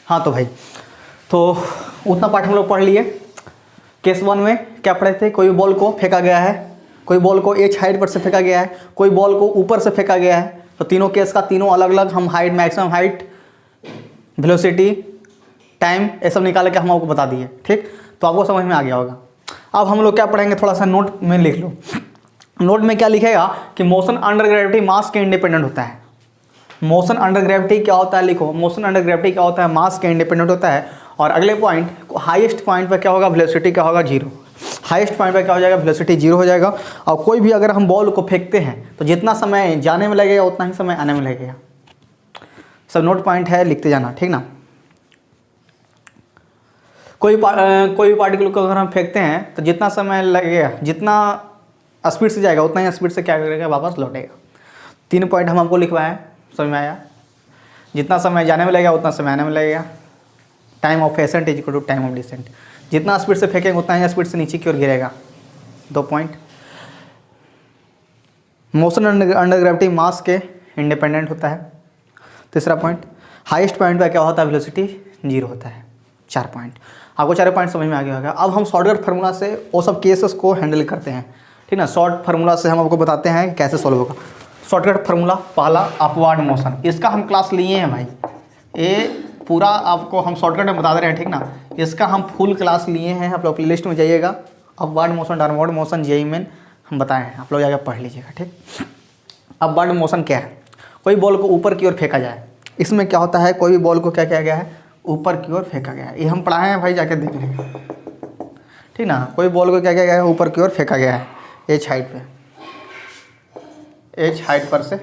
हाँ तो भाई, तो उतना पार्ट हम लोग पढ़ लिए। केस 1 में क्या पढ़े थे, कोई बॉल को फेंका गया है, कोई बॉल को h हाइट पर से फेंका गया है, कोई बॉल को ऊपर से फेंका गया है। तो तीनों केस का तीनों अलग अलग हम height, maximum height, velocity, time ये सब निकाल के हम आपको बता दिए। ठीक, तो आपको समझ में आ गया होगा। अब हम लोग क्या पढ़ेंगे, थोड़ा सा नोट में लिख लो। नोट में क्या लिखेगा कि मोशन अंडर ग्रेविटी मास के इंडिपेंडेंट होता है। मोशन अंडर ग्रेविटी क्या होता है, लिखो, मोशन अंडर ग्रेविटी क्या होता है, मास के इंडिपेंडेंट होता है। और अगले पॉइंट, हाईएस्ट पॉइंट पर क्या होगा, वेलोसिटी क्या होगा, 0। हाईएस्ट पॉइंट पर क्या हो जाएगा, वेलोसिटी 0 हो जाएगा। और कोई भी अगर हम बॉल को फेंकते हैं तो जितना समय जाने में लगेगा उतना ही समय आने में लगेगा। सब नोट पॉइंट है, लिखते जाना, ठीक ना। कोई भी पार्टिकल को अगर हम फेंकते हैं तो जितना समय लगेगा, जितना स्पीड से जाएगा उतना ही स्पीड से क्या करेगा, वापस लौटेगा। 3 पॉइंट हम आपको लिखवाएं, समझ में आया। जितना समय जाने में लगेगा उतना समय आने में लगेगा। Time of ascent is equal to time of descent. जितना स्पीड से फेंकेंगे उतना ही स्पीड से नीचे की ओर गिरेगा। 2 पॉइंट। मोशन अंडर ग्रेविटी मास के इंडिपेंडेंट होता है। 3 पॉइंट, हाईएस्ट पॉइंट पर क्या होता है, वेलोसिटी 0 होता है। 4 पॉइंट। आपको 4 पॉइंट समझ में आ गया होगा। अब हम शॉर्टकट फार्मूला से वो सब केसेस को हैंडल करते हैं, ठीक ना। शॉर्ट फार्मूला से हम आपको बताते हैं कैसे सॉल्व होगा। शॉर्टकट फार्मूला पहला, अपवर्ड मोशन, इसका हम क्लास लिए हैं भाई। ये पूरा आपको हम शॉर्टकट में बता दे रहे हैं, ठीक ना। इसका हम फुल क्लास लिए हैं, आप लोग प्लेलिस्ट में जाइएगा। Upward motion, downward motion, JEE main हम बताए हैं, आप लोग जाकर पढ़ लीजिएगा, ठीक। अपवर्ड मोशन क्या है, कोई बॉल को ऊपर की ओर फेंका जाए। इसमें क्या होता है, कोई भी बॉल को क्या किया गया है, ऊपर की ओर फेंका गया है। ये हम पढ़ाए हैं भाई, जाके देख लेंगे, ठीक ना। कोई बॉल को क्या किया गया है, ऊपर की ओर फेंका गया है h हाइट पे, h हाइट पर से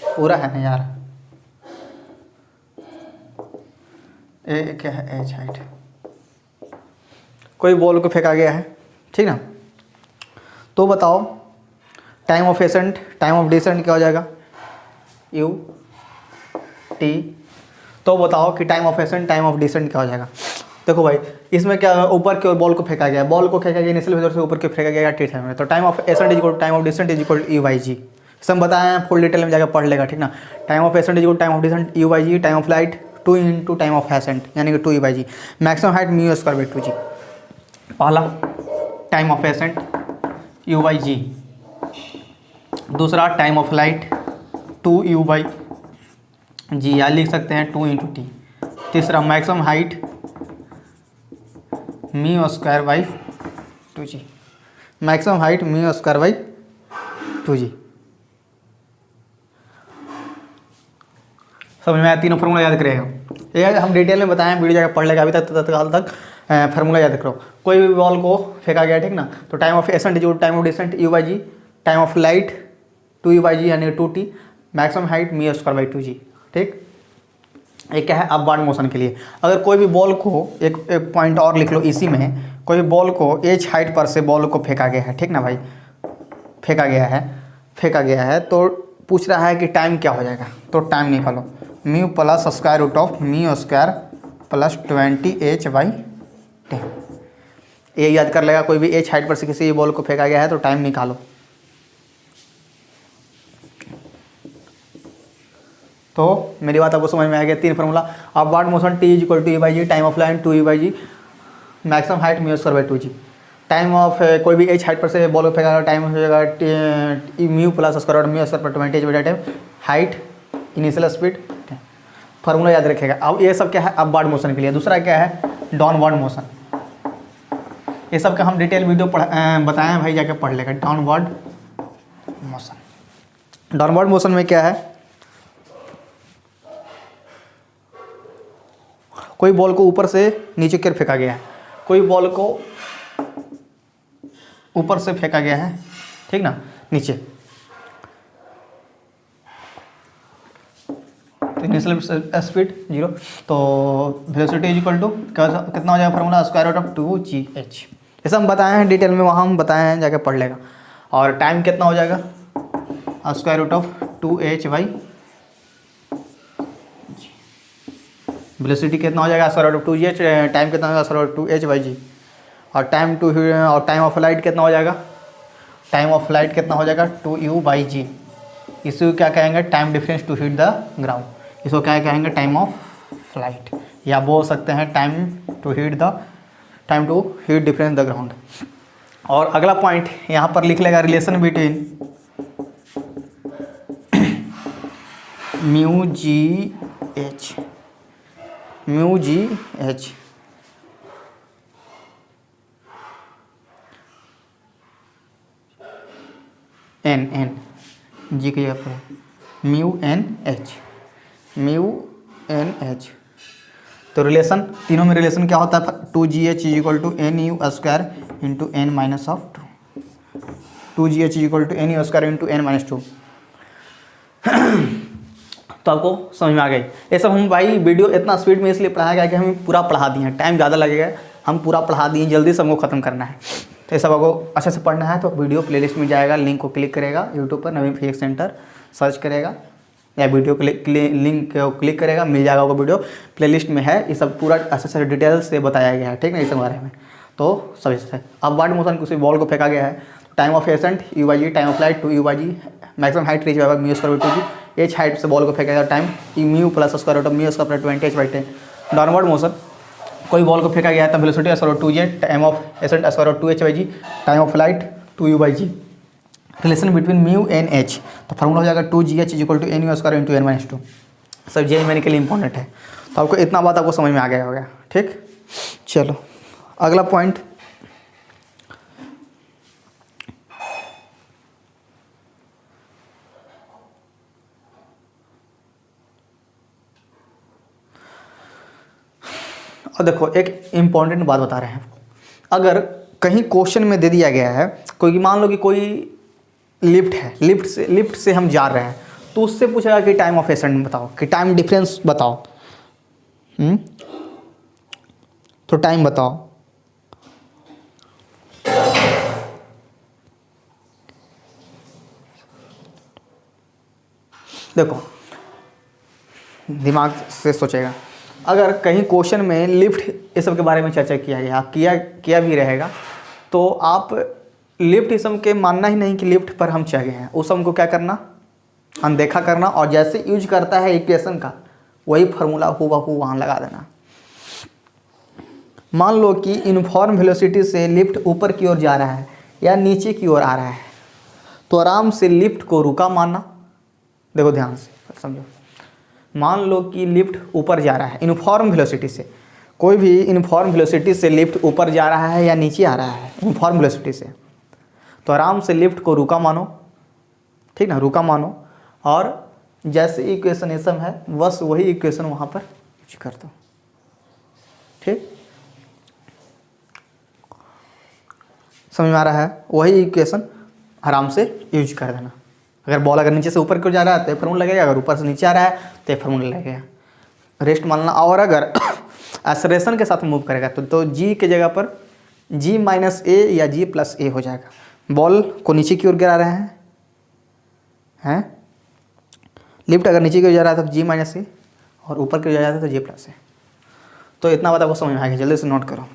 पूरा है ना यार, क्या है, h हाइट। कोई बॉल को फेंका गया है, ठीक ना। तो बताओ time of ascent, time of descent क्या हो जाएगा, u t। तो बताओ कि time of ascent, time of descent क्या हो जाएगा। देखो भाई, इसमें क्या ऊपर की ओर बॉल को फेंका गया है, बॉल को फेंका गया इनिशियल वेलोसिटी से ऊपर की फेंका गया, ठीक है। तो time of ascent is equal to time of descent is equal to u by जी। सब बताया है, फुल डिटेल में जाकर पढ़ लेगा, ठीक ना। Time of ascent is equal to time of descent u by ji, time of flight 2 into time of ascent यानी कि 2u by ji, maximum height mu square by 2g। पहला time of ascent u by G, दूसरा time of flight 2u by G, या लिख सकते हैं 2 into T. तीसरा maximum height mu square by 2g, maximum height mu square by 2g। समझ में आया, तीनों फार्मूला याद करेगा। ये हम डिटेल में बताएं, वीडियो जाकर पढ़ लेगा। अभी तक तत्काल तक फार्मूला याद करो। कोई भी बॉल को फेंका गया, ठीक ना, तो time of ascent is time of descent u by ji, time of flight 2u by G यानी 2t, maximum height mu square by 2g, ठीक। एक क्या है, अपवर्ड मोशन के लिए। अगर कोई भी बॉल को एक पॉइंट और लिख लो इसी में, कोई भी बॉल को h हाइट पर से बॉल को फेंका गया है, ठीक ना भाई, फेंका गया है तो पूछ रहा है कि टाइम क्या हो जाएगा। तो टाइम निकालो, mu plus square root of mu square plus 20h by 10। ये याद कर लेगा, कोई भी h हाइट पर से किसी बॉल को फेंका गया है तो टाइम निकालो। तो मेरी बात आपको समझ में आ गया। 3 formula, upward motion t is equal to u by ji, time of line 2u by ji, maximum height mu square by 2g। Time of कोई भी h हाइट पर से बॉल को फेंका, टाइम हो जाएगा mu plus square root mu square पर 20h by time, height initial speed. Formula याद रखेगा। अब ये सब क्या है, अपवर्ड मोशन के लिए। दूसरा क्या है, डाउनवर्ड मोशन। ये सब का हम डिटेल वीडियो बताए हैं भाई, जाके पढ़ लेगा। डाउनवर्ड मोशन, डाउनवर्ड मोशन में क्या है, कोई बॉल को ऊपर से नीचे की ओर फेंका गया है, कोई बॉल को ऊपर से फेंका गया है, ठीक ना, नीचे। तो इनिशियल स्पीड 0, तो वेलोसिटी इज इक्वल टू कितना हो जाएगा, formula square root of 2gh। ये सब हम बताए हैं डिटेल में, वहाँ हम बताए हैं, जाके पढ़ लेगा। और टाइम कितना हो जाएगा, square root of 2h by, velocity कितना हो जाएगा, square root of 2gh, time कितना होगा, square root 2h by g. और टाइम ऑफ लाइट कितना हो जाएगा, टाइम ऑफ फ्लाइट कितना हो जाएगा 2u/g। इसको क्या कहेंगे, time difference to hit the ground. इसको क्या कहेंगे, टाइम ऑफ फ्लाइट, या बोल सकते हैं time to hit difference the ground. और अगला पॉइंट यहाँ पर लिख लेगा, relation between mu g h n g की जगह पर म्यू एन एच। तो रिलेशन, तीनों में रिलेशन क्या होता है, 2gh equal to n u square into n minus of 2gh equal to n u square into n minus 2। तो आपको समझ में आ गई। ये सब हम भाई वीडियो इतना स्पीड में इसलिए पढ़ाया गया कि हम पूरा पढ़ा दिए हैं, टाइम ज़्यादा लगेगा, हम पूरा पढ़ा दिए, जल्दी से हमको ख़त्म करना है। तो ये सब आपको अच्छे से पढ़ना है तो वीडियो प्लेलिस्ट में जाएगा, लिंक को क्लिक करेगा, यूट्यूब पर नवीन फिजिक्स सेंटर सर्च करेगा या वीडियो लिंक को क्लिक करेगा, मिल जाएगा आपको, वीडियो प्लेलिस्ट में है। ये सब पूरा अच्छे से डिटेल से बताया गया है, ठीक है, इस बारे में। तो सभी से अब वर्ड मोशन किसी बॉल को फेंका गया है, time of ascent u/g, time of flight 2u/g, maximum height reach by mu square 2g, h height से बॉल को फेंका गया, time mu plus square root of mu square 20h/10। Downward motion, कोई बॉल को फेंका गया है, तब velocity square 2j, time of ascent square 2h/g, time of flight 2u/g। Relation between mu n h, तो फार्मूला हो जाएगा 2gh equal to n u square into n minus 2। सब जे मैंने के लिए इंपॉर्टेंट है, तो आपको इतना बात आपको समझ में आ गया होगा, ठीक। चलो अगला पॉइंट, और देखो एक इम्पॉर्टेंट बात बता रहे हैं। अगर कहीं क्वेश्चन में दे दिया गया है, कोई मान लो कि कोई लिफ्ट है, लिफ्ट से हम जा रहे हैं, तो उससे पूछेगा कि टाइम ऑफ एसेंट बताओ, कि टाइम डिफरेंस बताओ। तो टाइम बताओ, देखो दिमाग से सोचेगा। अगर कहीं क्वेश्चन में लिफ्ट ये सब के बारे में चर्चा किया गया, किया भी रहेगा, तो आप लिफ्ट इसम के मानना ही नहीं कि लिफ्ट पर हम चढ़ गए हैं, उस हमको क्या करना, अनदेखा करना, और जैसे यूज करता है इक्वेशन का वही फार्मूला हूबहू वहाँ लगा देना। मान लो कि यूनिफॉर्म वेलोसिटी से लिफ्ट ऊपर की ओर जा रहा है या नीचे की ओर आ रहा है, तो आराम से लिफ्ट को रुका मानना। देखो ध्यान से समझो, मान लो कि लिफ्ट ऊपर जा रहा है यूनिफॉर्म वेलोसिटी से, कोई भी यूनिफॉर्म वेलोसिटी से लिफ्ट ऊपर जा रहा है या नीचे आ रहा है यूनिफॉर्म वेलोसिटी से, तो आराम से लिफ्ट को रुका मानो, ठीक ना, रुका मानो, और जैसे इक्वेशन इसम है बस वही इक्वेशन वहाँ पर यूज कर दो, ठीक। समझ में आ रहा है, वही इक्वेशन आराम से यूज कर देना। अगर बॉल अगर नीचे से ऊपर की ओर जा रहा है तो ये फार्मूला लगेगा, अगर ऊपर से नीचे आ रहा है तो ये फार्मूला लगेगा, रेस्ट मानना। और अगर एक्सेलरेशन के साथ मूव करेगा तो जी के जगह पर g माइनस ए या g प्लस ए हो जाएगा। बॉल को नीचे की ओर गिरा रहे हैं, लिफ्ट अगर नीचे की ओर जा रहा है तो g माइनस ए, और ऊपर की ओर जा रहा है तो g प्लस ए। तो इतना बात आपको समझ में आएगा, जल्दी से नोट करो।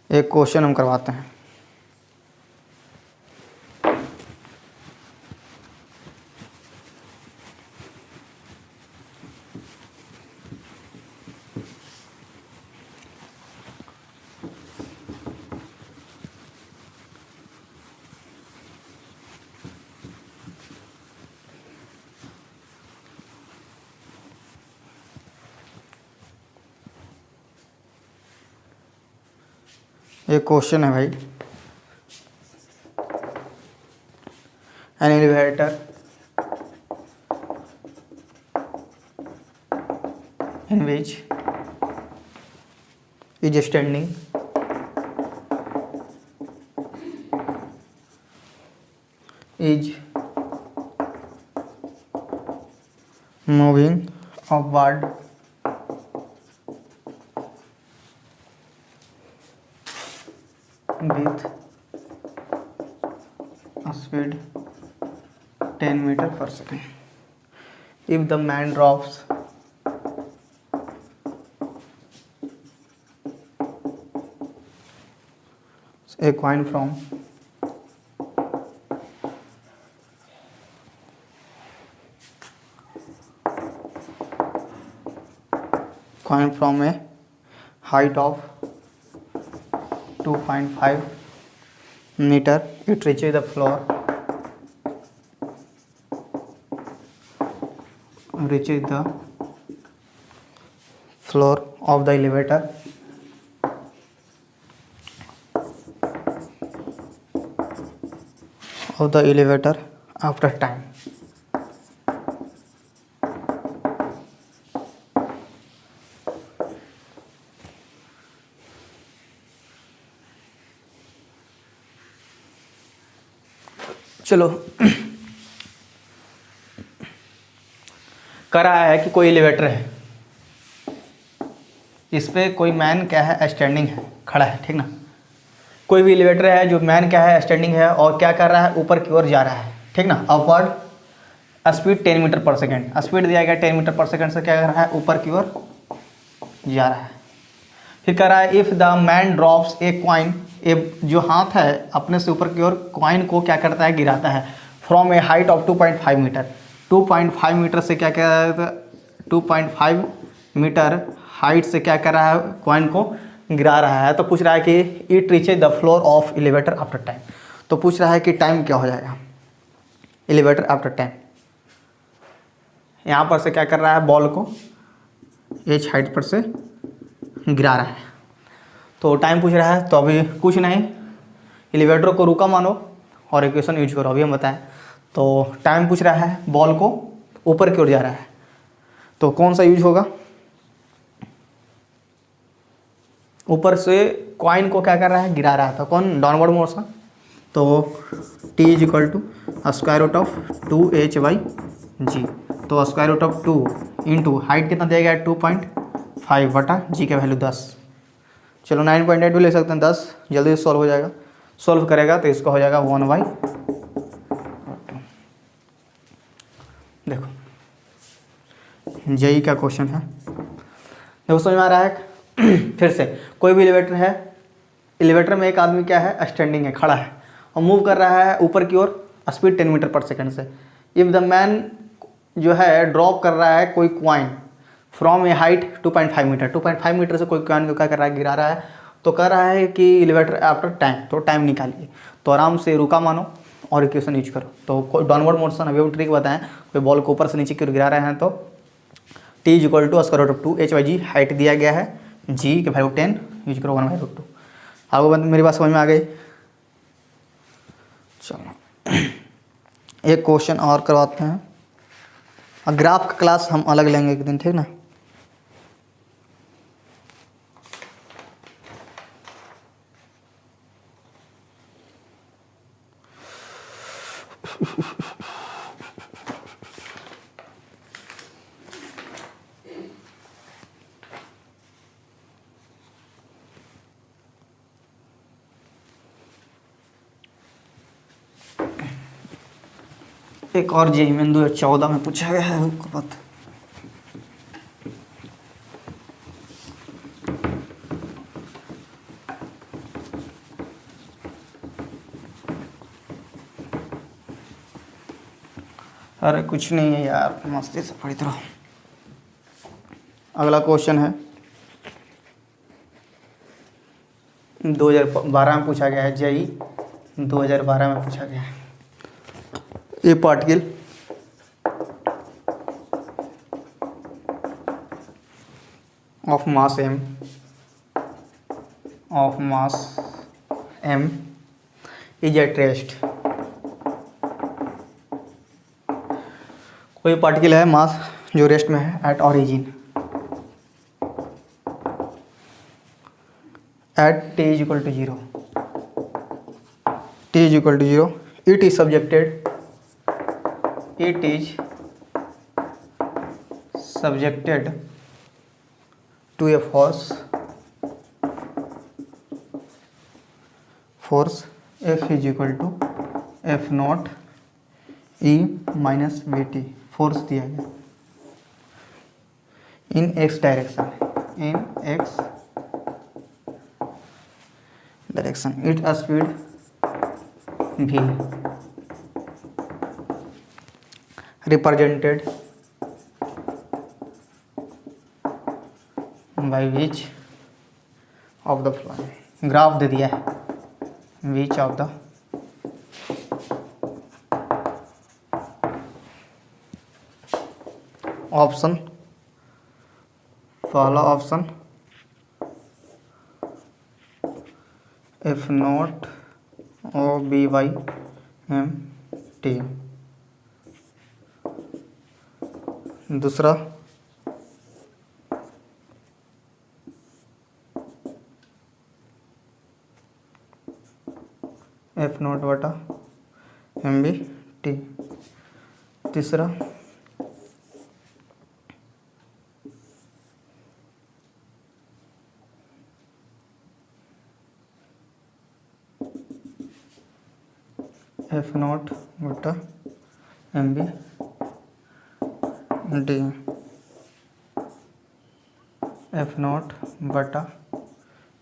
एक क्वेश्चन हम करवाते हैं। एक क्वेश्चन है भाई, an elevator in which is standing is moving upward with a speed 10 meter per second. If the man drops a coin from a height of 2.5 meter, it reaches the floor of the elevator after time. चलो कह रहा है कि कोई elevator है, इस पे कोई मैन क्या है, स्टैंडिंग है, खड़ा है, ठीक ना। कोई भी एलिवेटर है जो मैन क्या है, स्टैंडिंग है और क्या कर रहा है, ऊपर की ओर जा रहा है, ठीक ना। Upward speed 10 metre per second, speed दिया गया 10 मीटर पर सेकेंड से क्या कर रहा है, ऊपर की ओर जा रहा है। फिर कह रहा है if the man drops a coin, जो हाथ है अपने से ऊपर की ओर कॉइन को क्या करता है, गिराता है, from a height of 2.5 metre, 2.5 metre से क्या कह रहा है, 2.5 मीटर हाइट से क्या कर रहा है, कॉइन को गिरा रहा है। तो पूछ रहा है कि it reaches the floor of elevator after time, तो पूछ रहा है कि टाइम क्या हो जाएगा, एलिवेटर आफ्टर टाइम। यहाँ पर से क्या कर रहा है, बॉल को एच हाइट पर से गिरा रहा है, तो टाइम पूछ रहा है। तो अभी कुछ नहीं, एलिवेटर को रुका मानो और इक्वेशन यूज करो, अभी हम बताएं। तो टाइम पूछ रहा है, बॉल को ऊपर की ओर जा रहा है, तो कौन सा यूज होगा, ऊपर से कॉइन को क्या कर रहा है, गिरा रहा था, कौन, डाउनवर्ड मोशन। तो T is equal to square root of 2h/g, तो square root of 2 into height कितना दिया गया है, 2.5 बटा g का वैल्यू 10। चलो 9.8 भी ले सकते हैं, 10 जल्दी से सॉल्व हो जाएगा। सॉल्व करेगा तो इसका हो जाएगा 1/2। देखो जेई का क्वेश्चन है, देखो समझ में आ रहा है। फिर से कोई भी एलिवेटर है, एलिवेटर में एक आदमी क्या है, स्टैंडिंग है, खड़ा है और मूव कर रहा है ऊपर की ओर, स्पीड 10 मीटर पर सेकंड से। इफ़ द मैन जो है ड्रॉप कर रहा है कोई coin from a height 2.5 metre, 2.5 metre से कोई क्वाइन को क्या कर रहा है, गिरा रहा है। तो कह रहा है कि एलिवेटर आफ्टर टाइम, तो टाइम निकालिए। तो आराम से रुका मानो और इक्वेशन यूज करो। तो डाउनवर्ड मोशन अभी हम ट्रिक बताएं, कोई बॉल को ऊपर से नीचे की ओर गिरा रहे हैं तो T is equal to square root of 2h/g, height दिया गया है, g के वैल्यू 10, यूज करो 1/√2। आगे बंद, मेरी बात समझ में आ गई। चलो एक क्वेश्चन और करवाते हैं, और ग्राफ का क्लास हम अलग लेंगे एक दिन, ठीक ना। एक और जेईई में 2014 में पूछा गया है, आपको पता। अरे कुछ नहीं है यार, मस्ती से पढ़ते रहो। अगला क्वेश्चन है 2012 में पूछा गया है, जेईई 2012 में पूछा गया है। A particle of mass m is at rest। कोई पार्टिकल है मास जो रेस्ट में है, at origin, at t is equal to 0, t is equal to 0, it is subjected to a force F is equal to F naught e minus B T force दिया गया in x direction, in x direction, it speed v represented by which of the following, graph दे दिया है which of the option, पहला option F naught O B by M T, दूसरा F naught बटा M B T, तीसरा F naught बटा M B D, F naught बटा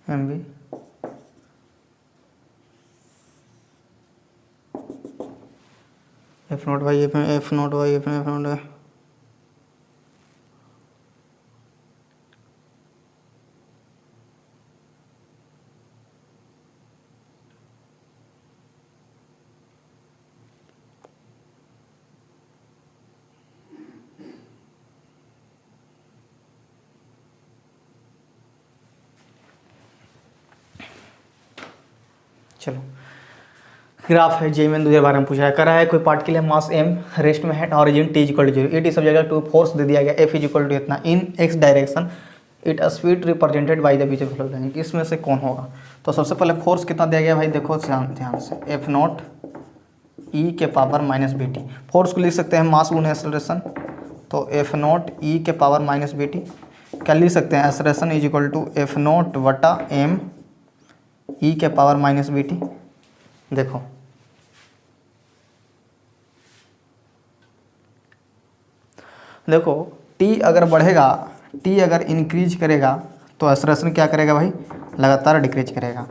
M B F naught by F naught by F not चलो graph है जे में 2012 में पूछा है, करा है कोई पार्ट के लिए मास m रेस्ट में है, origin t equal to 0, it is सब जगह टू फोर्स दे दिया गया f इज इक्वल टू इतना इन x direction, it speed represented by the beach of flow, इसमें से कौन होगा? तो सबसे पहले फोर्स कितना दिया गया भाई, देखो ध्यान से, एफ नॉट ई के power minus B T, force को लिख सकते हैं मास गुना एक्सेलरेशन, तो एफ नॉट ई के पावर माइनस बी टी, क्या लिख सकते हैं acceleration is equal to F naught बटा एम ई के पावर माइनस बी टी। देखो देखो टी अगर बढ़ेगा, टी अगर इंक्रीज करेगा तो एक्सेलरेशन क्या करेगा भाई, लगातार डिक्रीज करेगा।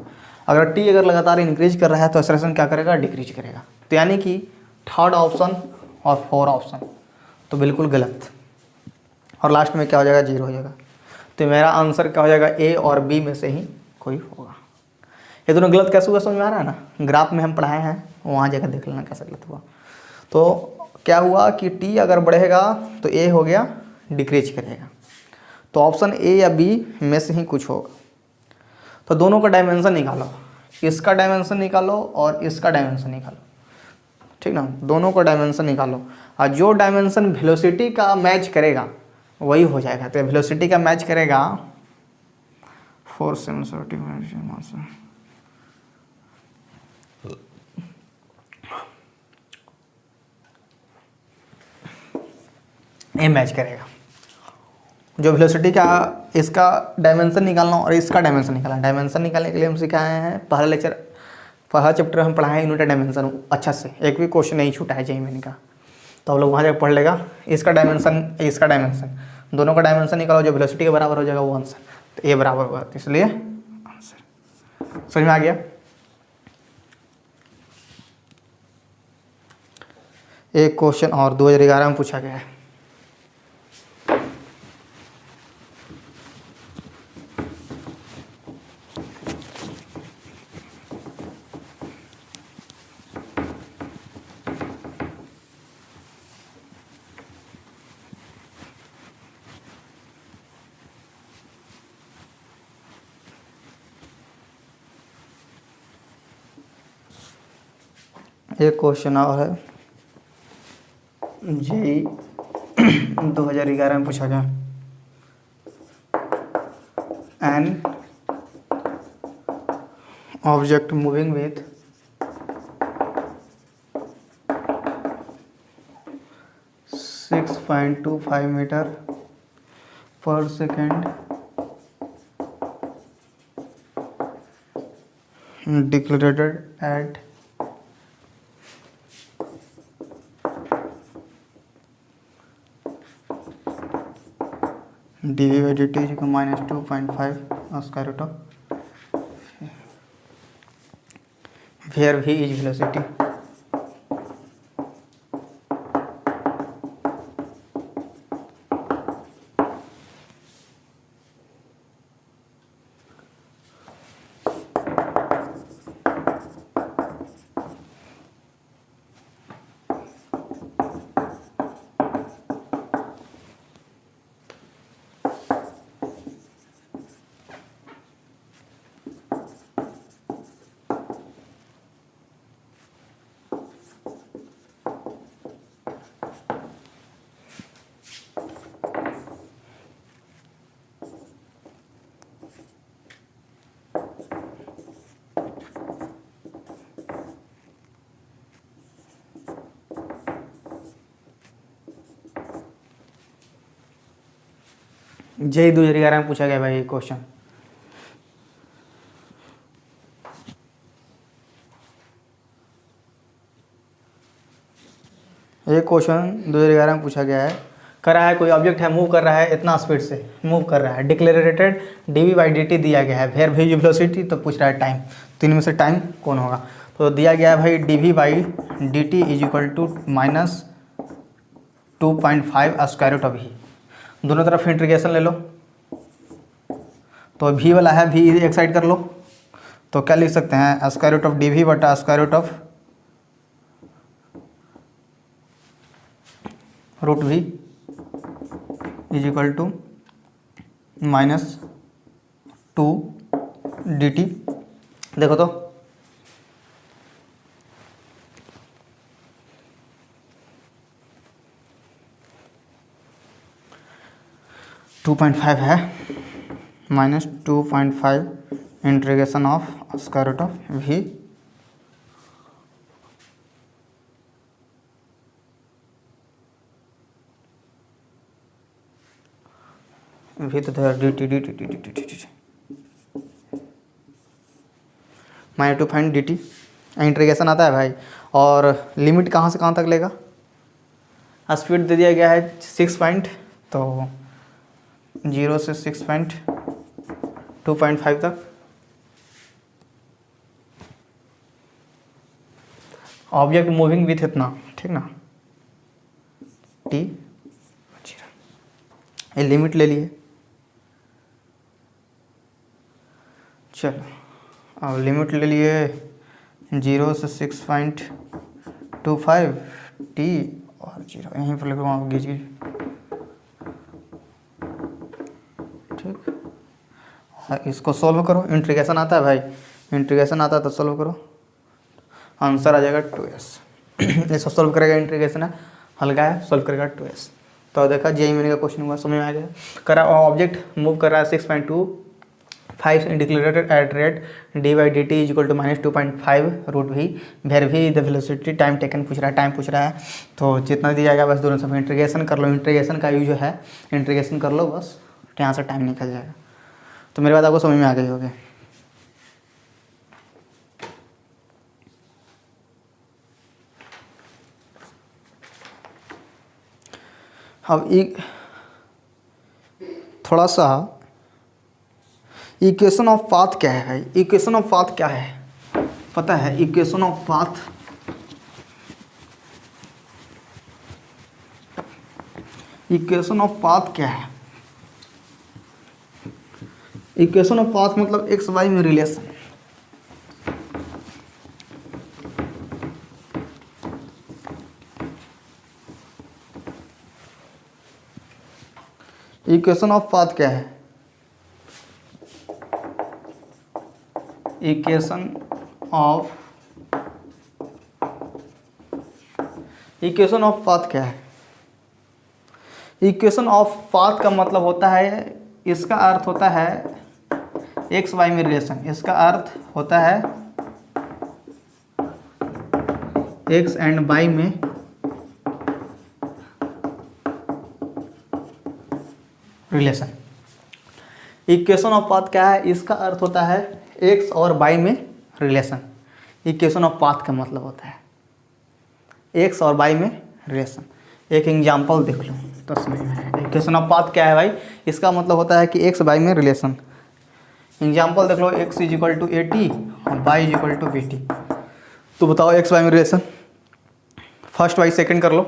अगर टी अगर लगातार इंक्रीज कर रहा है तो एक्सेलरेशन क्या करेगा, डिक्रीज करेगा। तो यानी कि थर्ड ऑप्शन और फोर ऑप्शन तो बिल्कुल गलत, और लास्ट में क्या हो जाएगा, जीरो हो जाएगा। तो मेरा आंसर क्या हो जाएगा, ए और बी में से ही कोई होगा। ये दोनों गलत कैसे हुआ समझ में आ रहा है ना, ग्राफ में हम पढ़ाए हैं वहाँ जगह देख लेना कैसे गलत हुआ। तो क्या हुआ कि टी अगर बढ़ेगा तो ए हो गया डिक्रीज करेगा, तो ऑप्शन ए या बी में से ही कुछ होगा। तो दोनों का डायमेंशन निकालो, इसका डायमेंशन निकालो और इसका डायमेंशन निकालो, ठीक ना, दोनों का डायमेंशन निकालो, और जो डायमेंशन वेलोसिटी का मैच करेगा वही हो जाएगा। तो वेलोसिटी का मैच करेगा 470 ये मैच करेगा। जो वेलोसिटी का इसका डायमेंशन निकालना और इसका डायमेंशन निकालना, डायमेंशन निकालने के लिए हम सिखाए हैं पहला लेक्चर, पहला चैप्टर हम पढ़ाए यूनिट डायमेंशन अच्छा से, एक भी क्वेश्चन नहीं छूटा है जेईई का, तो हम लोग वहाँ जाकर पढ़ लेगा। इसका डायमेंशन इसका डायमेंशन, दोनों का डायमेंशन निकालो, जो वेलोसिटी के बराबर हो जाएगा वो आंसर, तो ए बराबर होगा, तो इसलिए आंसर समझ में आ गया। एक क्वेश्चन और 2011 में पूछा गया है, एक क्वेश्चन और है जेईई 2011 में पूछा गया, an object moving with 6.25 metre per second decelerated at dv/dt is equal -2.5 square root of where v is velocity. JEE 2011 में पूछा गया भाई ये क्वेश्चन। ये क्वेश्चन 2011 में पूछा गया है। कर रहा है कोई ऑब्जेक्ट है, मूव कर रहा है इतना स्पीड से मूव कर रहा है, डिक्लेरेटेड dv/dt दिया गया है, वेयर v वेलोसिटी, तो पूछ रहा है टाइम, तो इनमें से टाइम कौन होगा। तो दिया गया है भाई dv/dt is equal to -2.5 square root of v। दोनों तरफ इंटीग्रेशन ले लो, तो v वाला है, v एक साइड कर लो, तो क्या लिख सकते हैं स्क्वायर रूट ऑफ dv बटा square root of root v is equal to -2 dt। देखो तो -2.5 है, -2.5 integration of square root of v तो dt -2.dt इंटीग्रेशन आता है भाई। और लिमिट कहाँ से कहाँ तक लेगा, स्पीड दे दिया गया है 6 पॉइंट, तो 0 से 6.2.5 तक। ऑब्जेक्ट मूविंग विथ इतना, ठीक ना, t, ये लिमिट ले लिए। चलो अब लिमिट ले लिए 0 से 6.25 t और 0 यहीं पर लगवा कीजिए, ठीक। इसको सॉल्व करो, इंटीग्रेशन आता है भाई, इंटीग्रेशन आता है तो सॉल्व करो, आंसर आ जाएगा 2s। इसको सॉल्व करेगा, इंटीग्रेशन है, हल्का है, सॉल्व करेगा 2s। तो देखा JEE मेन का क्वेश्चन हुआ, समझ में आ गया। करा ऑब्जेक्ट मूव कर रहा है 6.25 decelerated at rate dv/dt is equal to -2.5 root v, where v the velocity, time taken पूछ रहा है, टाइम पूछ रहा है, तो जितना दिया गया बस दोनों सब इंटीग्रेशन कर लो। इंटीग्रेशन का यूज है, इंटीग्रेशन कर लो बस, यहाँ से टाइम निकल जाएगा। तो मेरी बात आपको समझ में आ गई होगी। अब थोड़ा सा इक्वेशन ऑफ पाथ क्या है भाई, इक्वेशन ऑफ पाथ क्या है पता है, equation of path equation of path क्या है, इक्वेशन ऑफ पाथ मतलब एक्स वाई में रिलेशन। इक्वेशन ऑफ पाथ क्या है, इक्वेशन ऑफ पाथ क्या है। इक्वेशन ऑफ पाथ का मतलब होता है, इसका अर्थ होता है एक्स वाई में रिलेशन, इसका अर्थ होता है एक्स एंड वाई में रिलेशन। इक्वेशन ऑफ पाथ क्या है, इसका अर्थ होता है एक्स और वाई में रिलेशन। इक्वेशन ऑफ पाथ का मतलब होता है एक्स और वाई में रिलेशन। एक एग्जांपल देख लो तो समझ में आएगा। इक्वेशन ऑफ पाथ क्या है भाई, इसका मतलब होता है कि एक्स वाई में रिलेशन। एग्जाम्पल देख लो, x is equal to A T और y is equal to B T. तो बताओ एक्स वाई में रिलेशन, फर्स्ट वाई सेकंड कर लो,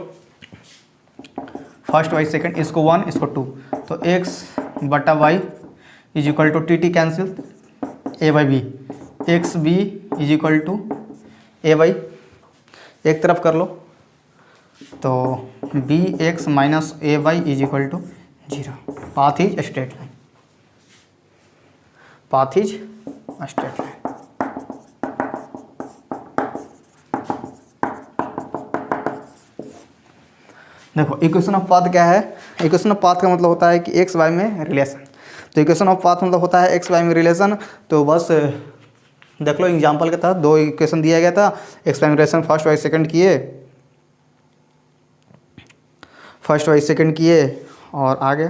फर्स्ट वाई सेकंड, इसको 1 इसको 2, तो एक्स बटा y is equal to t t cancel, a by b, x b is equal to a by, एक तरफ कर लो तो b x minus a y is equal to 0। Path is straight line, path is straight line. देखो equation of path क्या है, equation of path का मतलब होता है कि एक्स वाई में रिलेशन। तो इक्वेशन ऑफ पाथ मतलब होता है एक्स वाई में रिलेशन। तो बस देख लो एग्जांपल के तहत दो इक्वेशन दिया गया था, एक्स वाई में रिलेशन फर्स्ट वाई सेकंड किए, फर्स्ट वाई सेकंड किए और आगे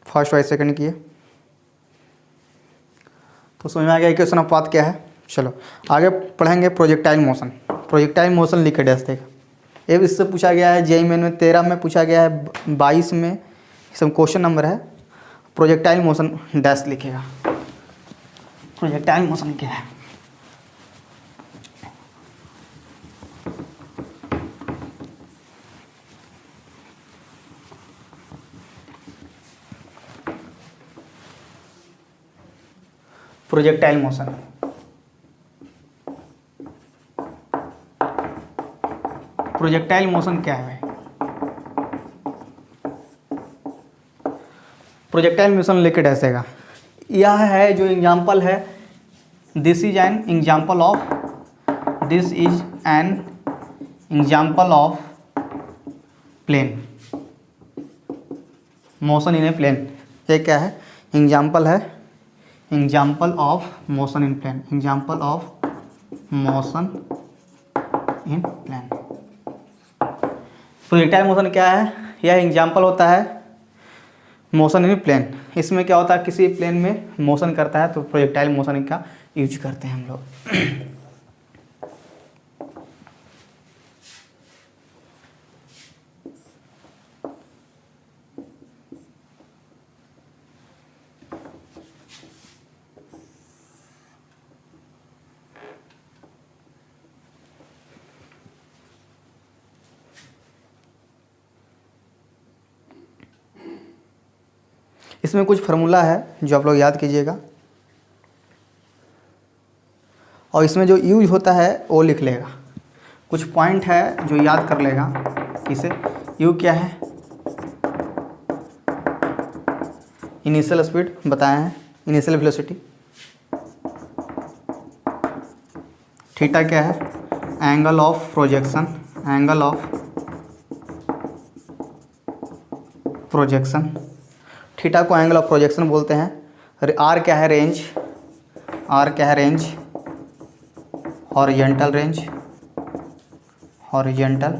फर्स्ट वाई सेकंड किए, तो समझ में आ गया इक्वेशन ऑफ पाथ क्या है। चलो आगे पढ़ेंगे प्रोजेक्टाइल मोशन। प्रोजेक्टाइल मोशन लिखे डैश देगा, ये इससे पूछा गया है जेईई मेन में 13 में पूछा गया है, 22 में सब क्वेश्चन नंबर है। प्रोजेक्टाइल मोशन डैश लिखेगा। प्रोजेक्टाइल मोशन क्या है, प्रोजेक्टाइल मोशन प्रोजेक्टाइल मोशन क्या है भाई, प्रोजेक्टाइल मोशन लेके डैसेगा। यह है जो एग्जाम्पल है, this is an example of, this is an example of plane motion in a plane. ये क्या है, एग्जाम्पल है, example of motion in plane, example of motion in plane. Projectile motion क्या है, यह एग्जाम्पल होता है मोशन इन प्लेन। इसमें क्या होता है, किसी प्लेन में मोशन करता है तो प्रोजेक्टाइल मोशन का यूज करते हैं हम लोग। इसमें कुछ फार्मूला है जो आप लोग याद कीजिएगा, और इसमें जो यूज होता है वो लिख लेगा। कुछ पॉइंट है जो याद कर लेगा। इसे यू क्या है, इनिशियल स्पीड बताए हैं, इनिशियल वेलोसिटी। थीटा क्या है, angle of projection, angle of projection. Theta को एंगल ऑफ प्रोजेक्शन बोलते हैं। आर क्या है, रेंज, आर क्या है, range, horizontal range, horizontal.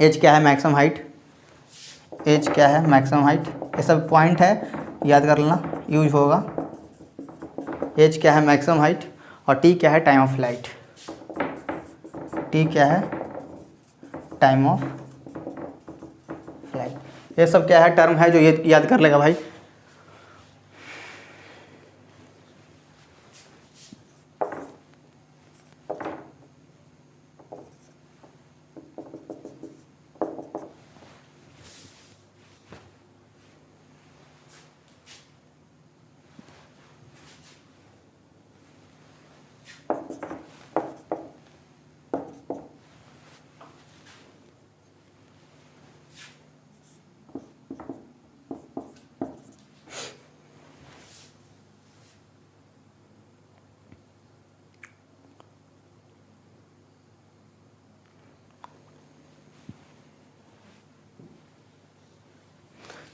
H क्या है, मैक्सिमम हाइट, एच क्या है, मैक्सिमम हाइट। ये सब पॉइंट है, याद कर लेना, यूज होगा। एच क्या है, मैक्सिमम हाइट, और टी क्या है, टाइम ऑफ फ्लाइट। टी क्या है, टाइम ऑफ फ्लाइट। ये सब क्या है, टर्म है जो ये याद कर लेगा भाई।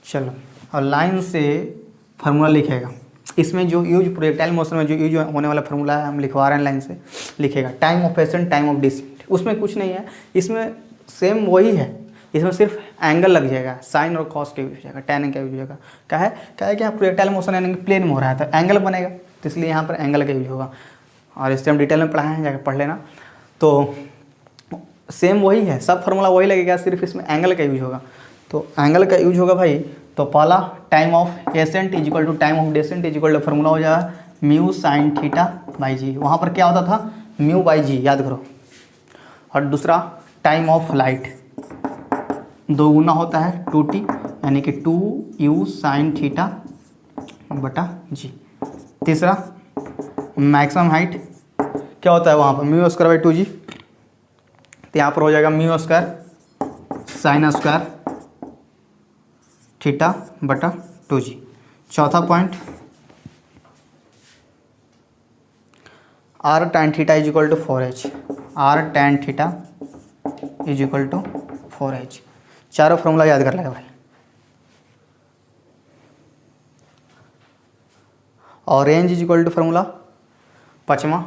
चलो, और लाइन से फार्मूला लिखेगा। इसमें जो यूज प्रोजेक्टाइल मोशन में जो यूज होने वाला फार्मूला है हम लिखवा रहे हैं, लाइन से लिखेगा। Time of ascent, time of descent, उसमें कुछ नहीं है, इसमें सेम वही है। इसमें सिर्फ एंगल लग जाएगा, साइन और कॉस का यूज हो जाएगा, टैन का यूज हो जाएगा। क्या है कि यहाँ प्रोजेक्टाइल मोशन यानी कि प्लेन में हो रहा है तो एंगल बनेगा, तो इसलिए यहाँ पर एंगल का यूज होगा। और इससे हम डिटेल में पढ़ाए हैं, जाकर पढ़ लेना। तो सेम वही है, सब फार्मूला वही लगेगा, सिर्फ इसमें एंगल का यूज होगा। तो एंगल का यूज होगा भाई, तो पहला time of ascent is equal to time of descent is equal to formula हो जाएगा mu sine theta by G. वहाँ पर क्या होता था, म्यू बाई जी, याद करो। और दूसरा टाइम ऑफ लाइट, दो गुना होता है 2t, यानी कि 2u साइन थीटा बटा जी। तीसरा मैक्सिमम हाइट क्या होता है वहाँ पर, म्यू स्क्वायर बाई 2g, तो यहाँ पर हो जाएगा mu square sine square theta बटा 2g। चौथा point r tan theta is equal to 4h, r tan theta is equal to 4h। चारों फॉर्मूला याद कर लेगा भाई। और range is equal to formula पाँचवा,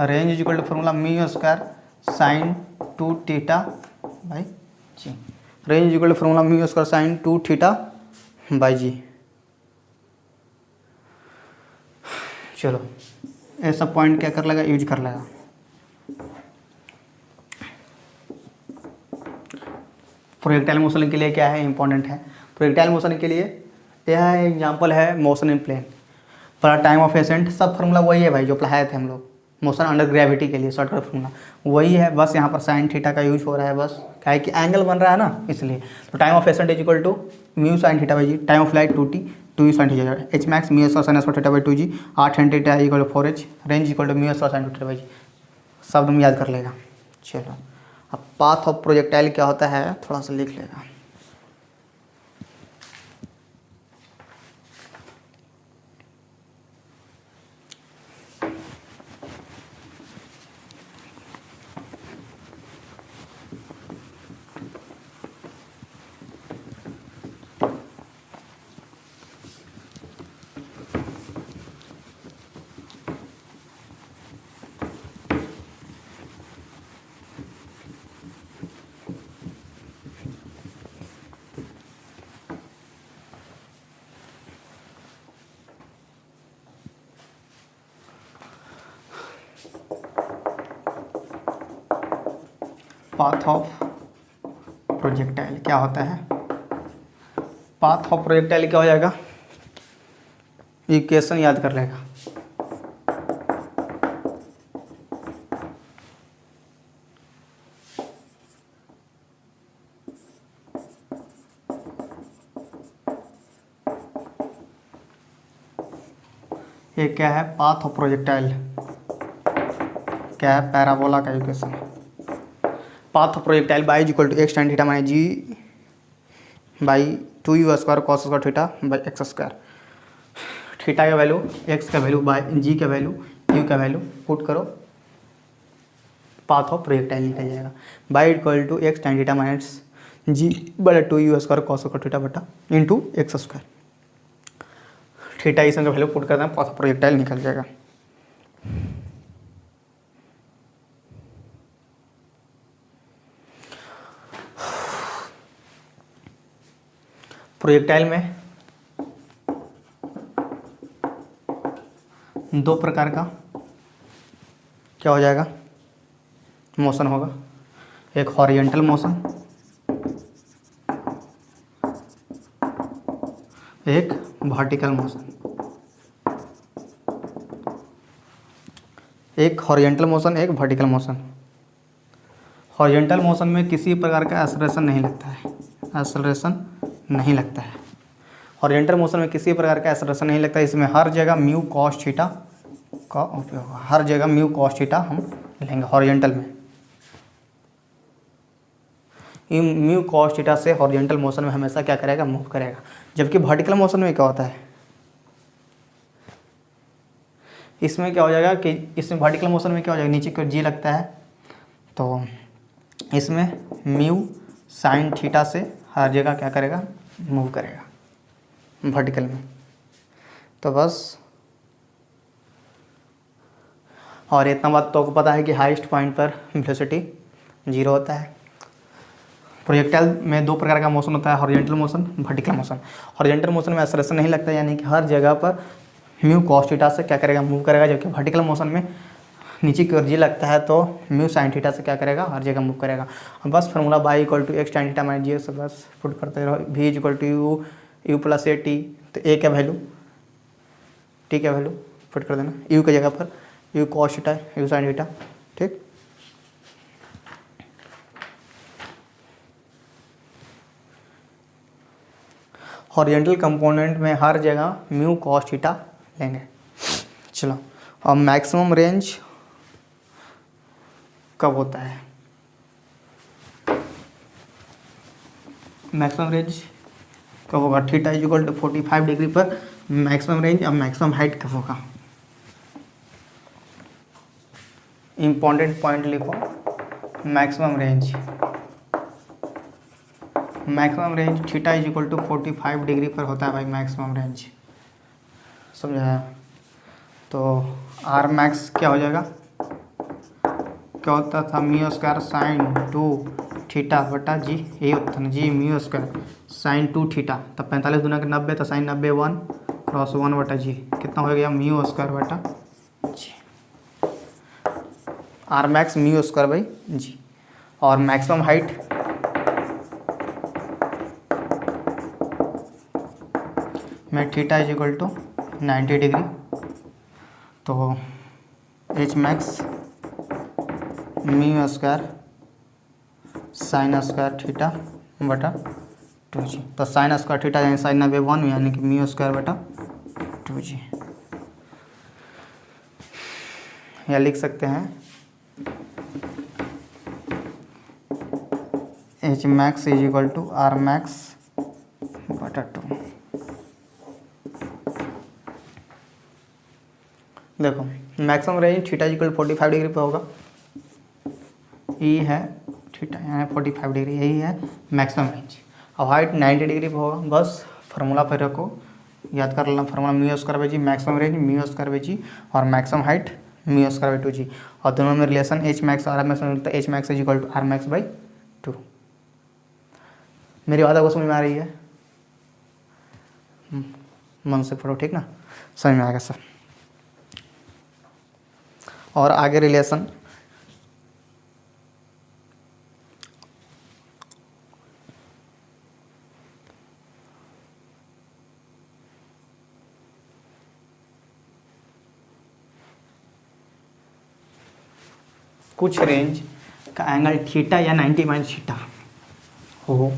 range is equal to formula mu square sine 2 theta by G. Range is equal to formula mu square sine 2 theta by G. चलो ये सब पॉइंट क्या कर लेगा, यूज कर लेगा। प्रोजेक्टाइल मोशन के लिए क्या है, इंपॉर्टेंट है। प्रोजेक्टाइल मोशन के लिए यह एग्जांपल है मोशन इन प्लेन। पर टाइम ऑफ एसेंट सब फार्मूला वही है भाई जो पढ़ाए थे हम लोग, मोशन अंडर ग्रेविटी के लिए शॉर्टकट फार्मूला वही है, बस यहाँ पर साइन थीटा का यूज हो रहा है, बस क्या है कि एंगल बन रहा है ना इसलिए। तो time of ascent is equal to mu sine theta by ji, time of flight 2t 2u sine theta, H max mu square sine square theta by 2g, r tan theta equal to 4h, range equal to mu square sine theta by जी। सब तुम याद कर लेगा। चलो अब path of projectile क्या होता है थोड़ा सा लिख लेगा। पाथ ऑफ प्रोजेक्टाइल क्या होता है, पाथ ऑफ प्रोजेक्टाइल क्या हो जाएगा, इक्वेशन याद कर लेगा। ये क्या है, पाथ ऑफ प्रोजेक्टाइल क्या है, पैराबोला का equation. Path of projectile y is equal to x tan theta minus g by 2u square cos square theta by x square. Theta का वैल्यू, एक्स का वैल्यू बाई जी का value, u का value put करो, path of projectile निकल जाएगा। Y equal to x tan theta minus g बटा 2u square cos square theta बटा into x square. Theta इसमें का वैल्यू पुट करना है, पाथ ऑफ प्रोजेक्टाइल निकल जाएगा। प्रोजेक्टाइल में दो प्रकार का क्या हो जाएगा, मोशन होगा। एक हॉरिजॉन्टल मोशन, एक वर्टिकल मोशन। एक हॉरिजॉन्टल मोशन, एक वर्टिकल मोशन। हॉरिजॉन्टल मोशन में किसी प्रकार का एक्सेलरेशन नहीं लगता है, एक्सेलरेशन नहीं लगता है। हॉरिजॉन्टल मोशन में किसी प्रकार का एक्सेलरेशन नहीं लगता है। इसमें हर जगह म्यू कॉस थीटा का उपयोग होगा, हर जगह म्यू कॉस थीटा हम लेंगे हॉरिजॉन्टल में। म्यू कॉस थीटा से हॉरिजॉन्टल मोशन में हमेशा क्या करेगा, मूव करेगा। जबकि वर्टिकल मोशन में क्या होता है, इसमें क्या हो जाएगा कि इसमें वर्टिकल मोशन में क्या हो जाएगा, नीचे की ओर जी लगता है, तो इसमें म्यू साइन थीटा से हर जगह क्या करेगा, मूव करेगा वर्टिकल में। तो बस, और इतना बात तो आपको पता है कि हाईएस्ट पॉइंट पर वेलोसिटी 0 होता है। प्रोजेक्टाइल में दो प्रकार का मोशन होता है, horizontal motion, vertical motion. Horizontal motion में एक्सेलरेशन नहीं लगता, यानी कि हर जगह पर म्यू कॉस थीटा से क्या करेगा, मूव करेगा, जबकि वर्टिकल मोशन में नीचे की ओर जी लगता है तो म्यू साइन थीटा से क्या करेगा, हर जगह मूव करेगा। अब बस formula Y equal to X tan theta minus G X, बस पुट करते रहो, V is equal to U, U plus A T, तो ए क्या वैल्यू, टी क्या वैल्यू पुट कर देना, यू की जगह पर U cos theta, U sine theta, ठीक। हॉरिजॉन्टल कंपोनेंट में हर जगह म्यू कॉस थीटा लेंगे। चलो, अब मैक्सिमम रेंज कब होता है, मैक्सिमम रेंज कब होगा, theta is equal to 45 degree पर मैक्सिमम रेंज। अब मैक्सिमम हाइट कब होगा, इंपॉर्टेंट पॉइंट लिखो, maximum range, maximum range theta is equal to 45 degree पर होता है भाई मैक्सिमम रेंज, समझाया। तो आर मैक्स क्या हो जाएगा, क्या होता था, म्यू स्क्वायर साइन 2 थीटा बटा जी, यही होता था ना जी, म्यू स्क्वायर साइन 2 थीटा, तब 45 दूना के 90, तो साइन 90 1 क्रॉस 1 बटा जी, कितना हो गया, म्यू स्क्वायर बटा g, R max mu square by g. और मैक्सिमम हाइट में theta is equal to 90 degree, तो H max mu square sine square theta बटा 2g, तो साइन स्क्वायर थीटा यानी साइन 90 1 यानी कि म्यू स्क्वायर बटा 2g, या लिख सकते हैं H max is equal to R max बटा 2। देखो maximum range theta equal 45 degree पे होगा, ये है थीटा यानी 45 डिग्री, यही है मैक्सिमम रेंज। अब हाइट 90 डिग्री पे होगा, बस फार्मूला पे रखो, याद कर लेना formula, mu square by ji, maximum range mu square by g और maximum height mu square by 2g, और दोनों में रिलेशन एच मैक्स और आर मैक्स मिलता है, H max is equal to R max by 2। मेरी बात आपको समझ में आ रही है, मन से पढ़ो, ठीक ना, समझ में आएगा सर। और आगे रिलेशन, कुछ रेंज का एंगल थीटा या 90 माइनस थीटा हो,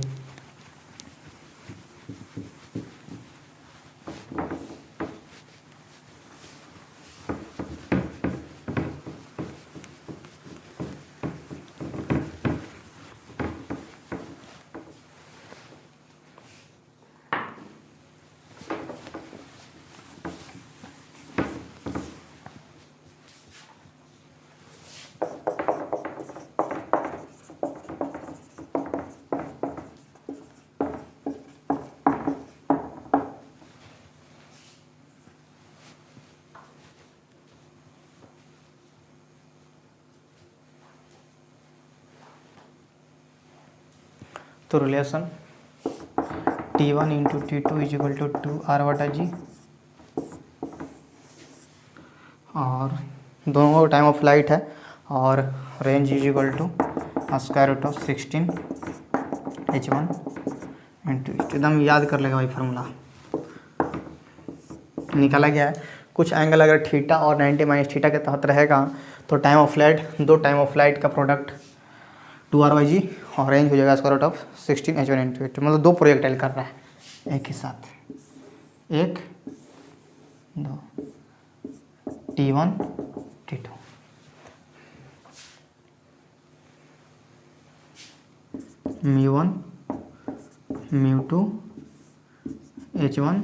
तो relation T1 into T2 is equal to 2R बटा जी, और दोनों टाइम ऑफ फ्लाइट है, और range is equal to square root of 16 H1 into, एकदम याद कर लेगा भाई फार्मूला, निकाला गया है। कुछ एंगल अगर थीटा और 90 माइनस थीटा के तहत रहेगा तो टाइम ऑफ फ्लाइट, दो टाइम ऑफ फ्लाइट का प्रोडक्ट 2R/g और रेंज हो जाएगा square root of 16 H1 into H2, मतलब दो प्रोजेक्टाइल कर रहा है एक ही साथ, 1 2 T1 T2। μ1 μ2 H1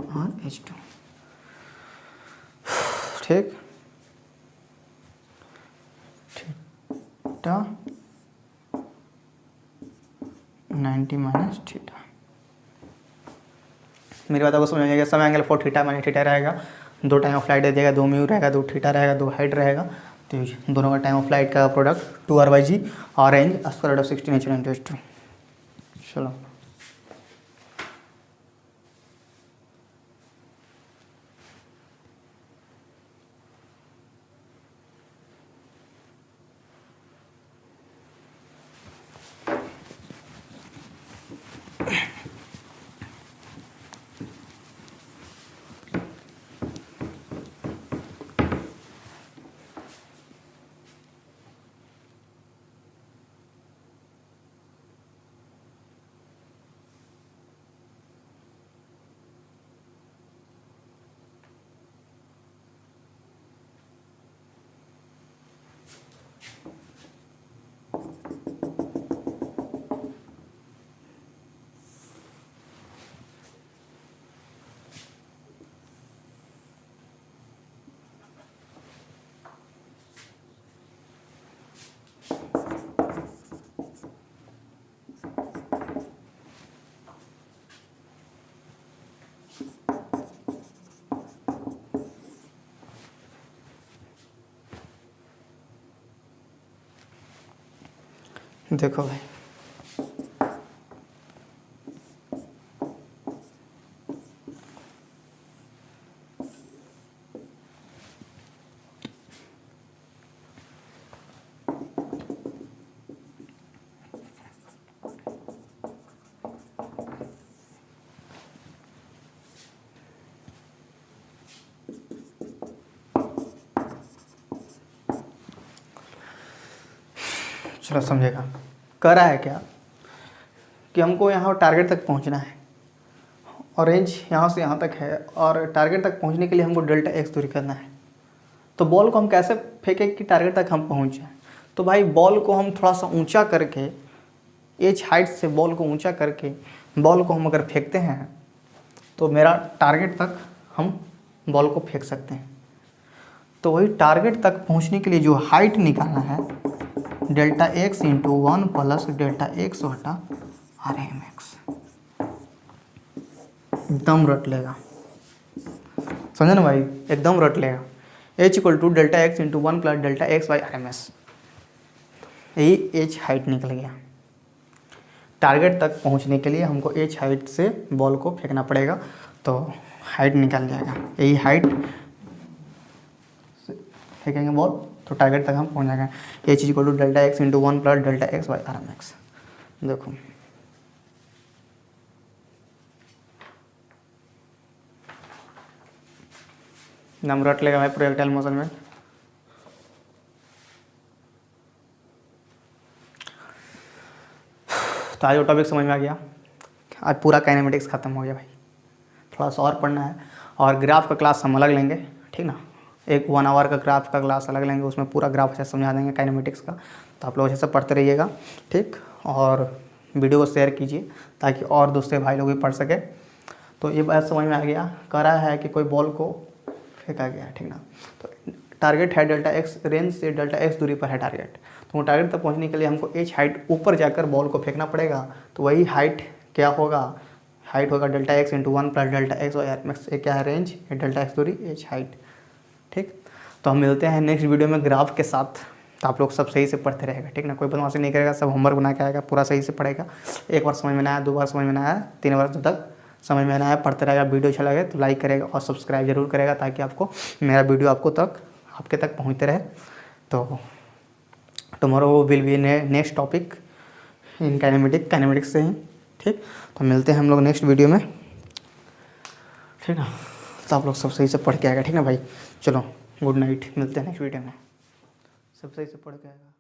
और H2, ठीक। थीटा 90 माइनस थीटा, मेरी बात आपको समझ में आएगा। सब angle for theta minus theta रहेगा, दो टाइम ऑफ फ्लाइट दे देगा, दो म्यू रहेगा, दो थीटा रहेगा, दो हाइट रहेगा, तो दोनों का टाइम ऑफ फ्लाइट का प्रोडक्ट 2R/g और range square root of 16 H1 into H2। चलो देखो भाई, चलो समझेगा। कह रहा है क्या कि हमको यहाँ टारगेट तक पहुँचना है और रेंज यहाँ से यहाँ तक है, और टारगेट तक पहुँचने के लिए हमको डेल्टा एक्स दूरी करना है। तो बॉल को हम कैसे फेंकें कि टारगेट तक हम पहुँच जाएँ? तो भाई बॉल को हम थोड़ा सा ऊंचा करके, एज हाइट से बॉल को ऊंचा करके बॉल को हम अगर फेंकते हैं तो मेरा टारगेट तक हम बॉल को फेंक सकते हैं। तो वही टारगेट तक पहुंचने के लिए जो हाइट निकालना है, delta X into 1 plus delta x बटा RMX। एकदम रट लेगा, समझे ना भाई, एकदम रट लेगा। H equal to delta X into 1 plus delta X by RMS। यही एच हाइट निकल गया। टारगेट तक पहुंचने के लिए हमको एच हाइट से बॉल को फेंकना पड़ेगा, तो हाइट निकल जाएगा। यही हाइट फेंकेंगे बॉल तो टारगेट तक हम पहुंच जाएंगे। H equal to delta X into 1 plus delta X by RMX। देखो नाम रट लेगा भाई प्रोजेक्टाइल मोशन में। तो आज वो टॉपिक समझ में आ गया। आज पूरा काइनेमेटिक्स खत्म हो गया भाई, थोड़ा सा और पढ़ना है। और ग्राफ का क्लास हम अलग लेंगे, ठीक ना। एक 1 आवर का ग्राफ का क्लास अलग लेंगे, उसमें पूरा ग्राफ अच्छे से समझा देंगे काइनेमेटिक्स का। तो आप लोग अच्छे से पढ़ते रहिएगा, ठीक। और वीडियो को शेयर कीजिए ताकि और दूसरे भाई लोग भी पढ़ सके। तो ये बात समझ में आ गया। कह रहा है कि कोई बॉल को फेंका गया, ठीक ना। तो टारगेट है डेल्टा एक्स, रेंज से डेल्टा एक्स दूरी पर है टारगेट। तो वो टारगेट तक पहुंचने के लिए हमको एच हाइट ऊपर जाकर बॉल को फेंकना पड़ेगा। तो वही हाइट क्या होगा, हाइट होगा delta X into 1 plus delta X by RMX। ये क्या है, रेंज, डेल्टा एक्स दूरी, एच हाइट, ठीक। तो हम मिलते हैं नेक्स्ट वीडियो में ग्राफ के साथ। तो आप लोग सब सही से पढ़ते रहेगा, ठीक ना। कोई बदमाशी नहीं करेगा, सब होमवर्क बना के आएगा, पूरा सही से पढ़ेगा। एक बार समझ में ना आया, 2 बार समझ में ना आया, 3 बार तक समझ में ना आया, पढ़ते रहेगा। वीडियो अच्छा लगे तो लाइक करेगा और सब्सक्राइब जरूर करेगा ताकि आपको मेरा वीडियो आपके तक पहुँचते रहे। तो tomorrow will be next topic in kinematics से ही, ठीक। तो मिलते हैं हम लोग नेक्स्ट वीडियो में, ठीक ना। तो आप लोग सब सही से पढ़ के आएगा, ठीक ना भाई। चलो गुड नाइट, मिलते हैं नेक्स्ट वीडियो में। सब सही से पढ़ के आएगा।